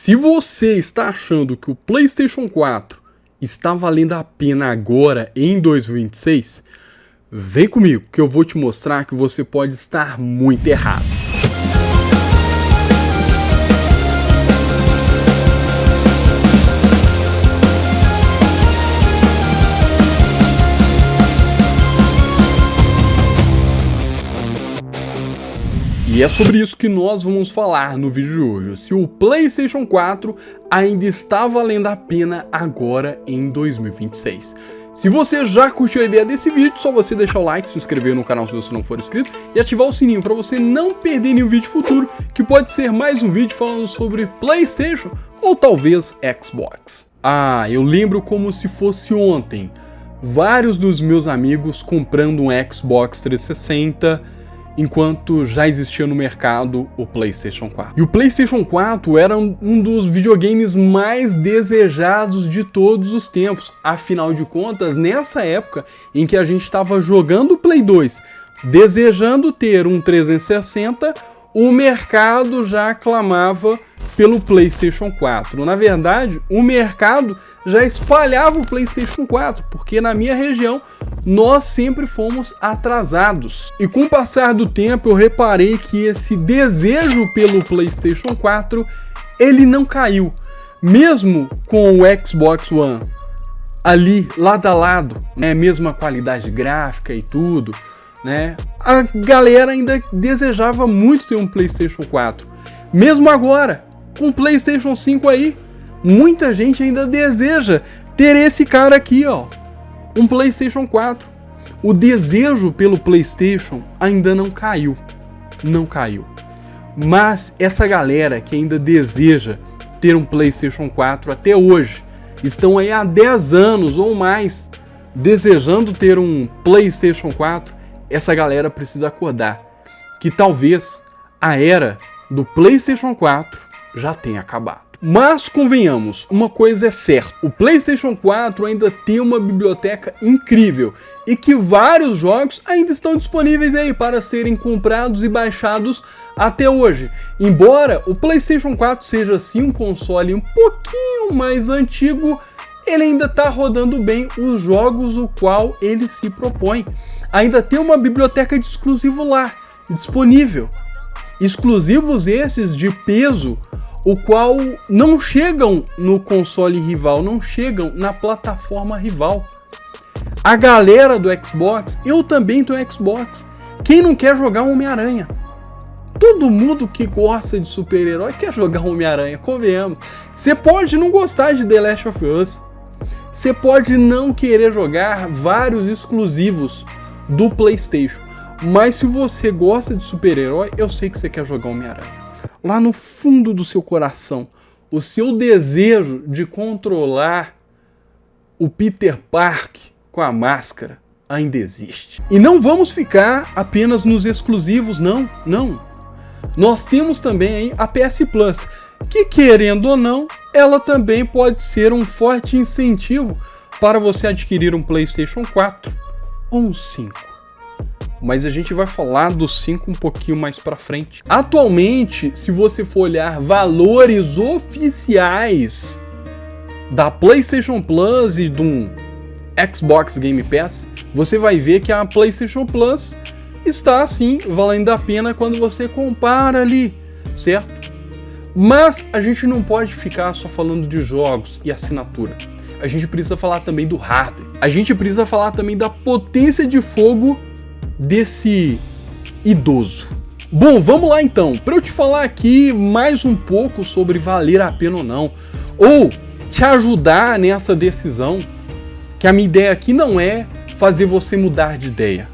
Se você está achando que o PlayStation 4 está valendo a pena agora em 2026, vem comigo que eu vou te mostrar que você pode estar muito errado. E é sobre isso que nós vamos falar no vídeo de hoje, se o PlayStation 4 ainda está valendo a pena agora em 2026. Se você já curtiu a ideia desse vídeo, só você deixar o like, se inscrever no canal se você não for inscrito e ativar o sininho para você não perder nenhum vídeo futuro, que pode ser mais um vídeo falando sobre PlayStation ou talvez Xbox. Eu lembro como se fosse ontem, vários dos meus amigos comprando um Xbox 360, enquanto já existia no mercado o PlayStation 4. E o PlayStation 4 era um dos videogames mais desejados de todos os tempos. Afinal de contas, nessa época em que a gente estava jogando o Play 2, desejando ter um 360, o mercado já clamava pelo PlayStation 4. Na verdade, o mercado já espalhava o PlayStation 4, porque na minha região nós sempre fomos atrasados. E com o passar do tempo eu reparei que esse desejo pelo PlayStation 4, ele não caiu. Mesmo com o Xbox One ali lado a lado, né, mesma qualidade gráfica e tudo, né, a galera ainda desejava muito ter um PlayStation 4. Mesmo agora, com o PlayStation 5 aí, muita gente ainda deseja ter esse cara aqui, ó, um PlayStation 4. O desejo pelo PlayStation ainda não caiu. Não caiu. Mas essa galera que ainda deseja ter um PlayStation 4 até hoje, estão aí há 10 anos ou mais desejando ter um PlayStation 4, essa galera precisa acordar que talvez a era do PlayStation 4 já tenha acabado. Mas convenhamos, uma coisa é certa, o PlayStation 4 ainda tem uma biblioteca incrível e que vários jogos ainda estão disponíveis aí para serem comprados e baixados até hoje. Embora o PlayStation 4 seja sim um console um pouquinho mais antigo, ele ainda está rodando bem os jogos o qual ele se propõe. Ainda tem uma biblioteca de exclusivo lá, disponível. Exclusivos esses de peso, o qual não chegam no console rival, não chegam na plataforma rival. A galera do Xbox, eu também tenho Xbox. Quem não quer jogar Homem-Aranha? Todo mundo que gosta de super-herói quer jogar Homem-Aranha, convenhamos. Você pode não gostar de The Last of Us. Você pode não querer jogar vários exclusivos do PlayStation. Mas se você gosta de super-herói, eu sei que você quer jogar Homem-Aranha. Lá no fundo do seu coração, o seu desejo de controlar o Peter Parker com a máscara ainda existe. E não vamos ficar apenas nos exclusivos, não. Nós temos também aí a PS Plus, que querendo ou não, ela também pode ser um forte incentivo para você adquirir um PlayStation 4 ou um 5. Mas a gente vai falar do 5 um pouquinho mais pra frente. Atualmente, se você for olhar valores oficiais da PlayStation Plus e do Xbox Game Pass, você vai ver que a PlayStation Plus está assim valendo a pena quando você compara ali, certo? Mas a gente não pode ficar só falando de jogos e assinatura. A gente precisa falar também do hardware. A gente precisa falar também da potência de fogo desse idoso. Bom, vamos lá então, para eu te falar aqui mais um pouco sobre valer a pena ou não, ou te ajudar nessa decisão, que a minha ideia aqui não é fazer você mudar de ideia.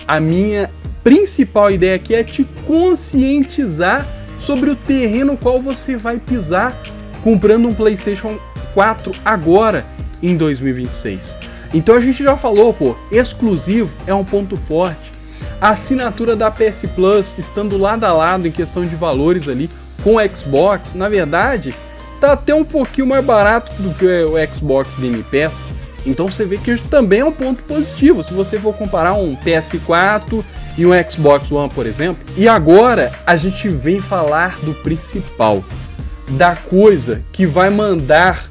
A minha principal ideia aqui é te conscientizar sobre o terreno qual você vai pisar comprando um PlayStation 4 agora em 2026. Então a gente já falou, exclusivo é um ponto forte. A assinatura da PS Plus estando lado a lado em questão de valores ali com o Xbox, na verdade, tá até um pouquinho mais barato do que o Xbox Game Pass. Então você vê que isso também é um ponto positivo, se você for comparar um PS4 e um Xbox One, por exemplo. E agora a gente vem falar do principal. da coisa que vai mandar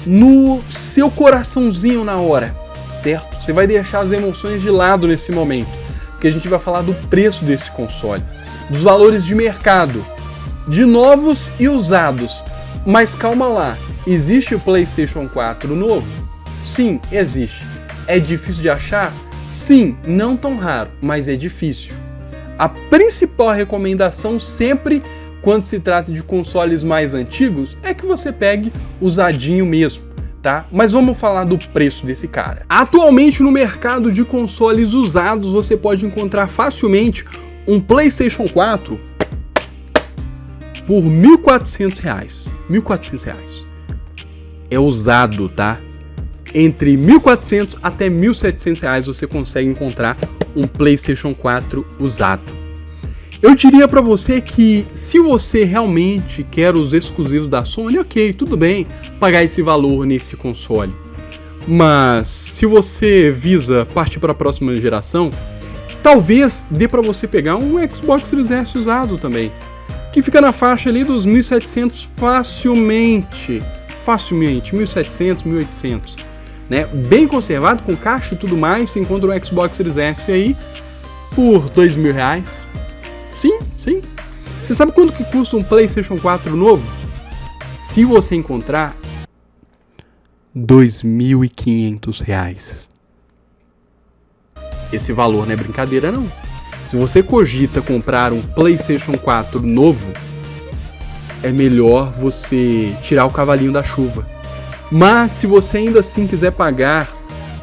no seu coraçãozinho na hora, certo? Você vai deixar as emoções de lado nesse momento, porque a gente vai falar do preço desse console, dos valores de mercado, de novos e usados. Mas calma lá, existe o PlayStation 4 novo? Sim, existe. É difícil de achar? Sim, não tão raro, mas é difícil. A principal recomendação sempre, quando se trata de consoles mais antigos, é que você pegue usadinho mesmo, tá? Mas vamos falar do preço desse cara. Atualmente no mercado de consoles usados, você pode encontrar facilmente um PlayStation 4 por R$ 1.400. R$ 1.400. É usado, tá? Entre R$ 1.400 até R$ 1.700 você consegue encontrar um PlayStation 4 usado. Eu diria para você que se você realmente quer os exclusivos da Sony, ok, tudo bem pagar esse valor nesse console. Mas se você visa partir para a próxima geração, talvez dê para você pegar um Xbox Series S usado também, que fica na faixa ali dos 1.700 facilmente, 1.700, 1.800, né? Bem conservado, com caixa e tudo mais, você encontra um Xbox Series S aí por R$2.000. Sim, sim. Você sabe quanto que custa um PlayStation 4 novo? Se você encontrar, R$2.500. Esse valor não é brincadeira não. Se você cogita comprar um PlayStation 4 novo, é melhor você tirar o cavalinho da chuva. Mas se você ainda assim quiser pagar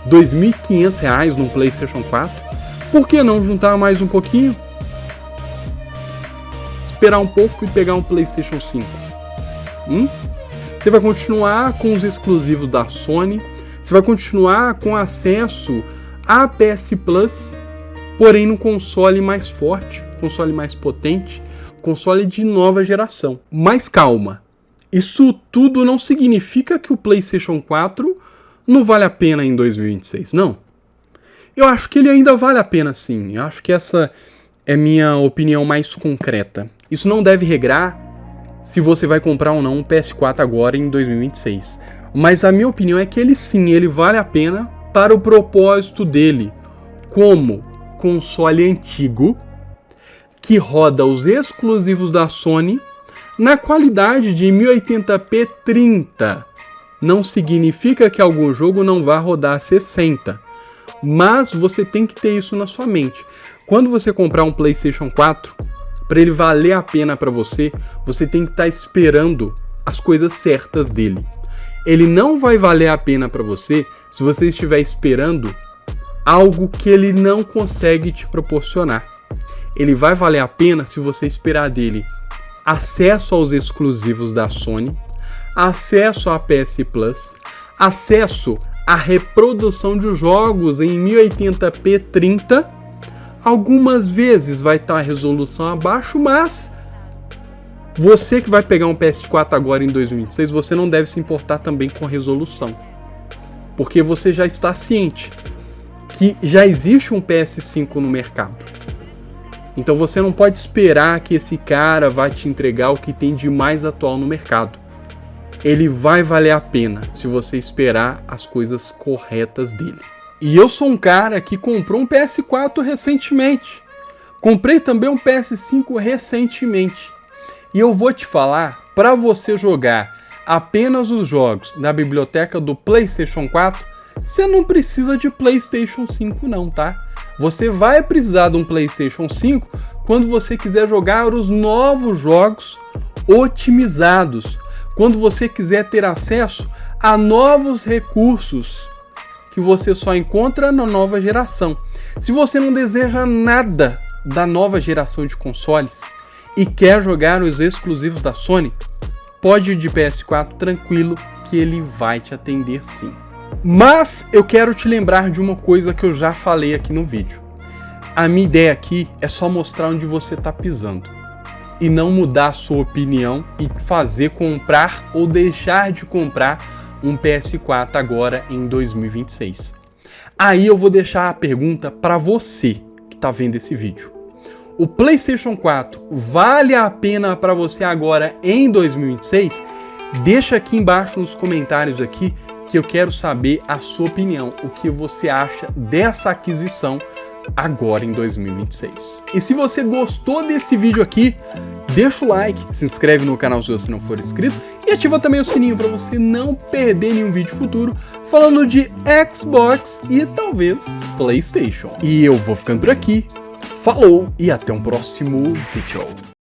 R$2.500 num PlayStation 4, por que não juntar mais um pouquinho? Esperar um pouco e pegar um PlayStation 5. Você vai continuar com os exclusivos da Sony, você vai continuar com acesso a PS Plus, porém no console mais forte, console mais potente, console de nova geração. Mas calma, isso tudo não significa que o PlayStation 4 não vale a pena em 2026, não. Eu acho que ele ainda vale a pena sim, eu acho que essa é minha opinião mais concreta. Isso não deve regrar se você vai comprar ou não um PS4 agora em 2026. Mas a minha opinião é que ele sim, ele vale a pena para o propósito dele, como console antigo, que roda os exclusivos da Sony na qualidade de 1080p 30. Não significa que algum jogo não vá rodar 60, mas você tem que ter isso na sua mente. Quando você comprar um PlayStation 4, para ele valer a pena para você, você tem que estar esperando as coisas certas dele. Ele não vai valer a pena para você se você estiver esperando algo que ele não consegue te proporcionar. Ele vai valer a pena se você esperar dele acesso aos exclusivos da Sony, acesso à PS Plus, acesso à reprodução de jogos em 1080p 30. Algumas vezes vai estar a resolução abaixo, mas você que vai pegar um PS4 agora em 2026, você não deve se importar também com a resolução, porque você já está ciente que já existe um PS5 no mercado. Então você não pode esperar que esse cara vai te entregar o que tem de mais atual no mercado. Ele vai valer a pena se você esperar as coisas corretas dele. E eu sou um cara que comprou um PS4 recentemente. Comprei também um PS5 recentemente. E eu vou te falar, para você jogar apenas os jogos da biblioteca do PlayStation 4, você não precisa de PlayStation 5 não, tá? Você vai precisar de um PlayStation 5 quando você quiser jogar os novos jogos otimizados, quando você quiser ter acesso a novos recursos que você só encontra na nova geração. Se você não deseja nada da nova geração de consoles e quer jogar os exclusivos da Sony, pode ir de PS4 tranquilo que ele vai te atender sim. Mas eu quero te lembrar de uma coisa que eu já falei aqui no vídeo. A minha ideia aqui é só mostrar onde você está pisando e não mudar a sua opinião e fazer comprar ou deixar de comprar um PS4 agora em 2026. Aí eu vou deixar a pergunta para você que está vendo esse vídeo. o PlayStation 4 vale a pena para você agora em 2026? Deixa aqui embaixo nos comentários aqui que eu quero saber a sua opinião, o que você acha dessa aquisição agora em 2026. E se você gostou desse vídeo aqui, deixa o like, se inscreve no canal se você não for inscrito e ativa também o sininho para você não perder nenhum vídeo futuro falando de Xbox e talvez PlayStation. E eu vou ficando por aqui. Falou e até um próximo vídeo.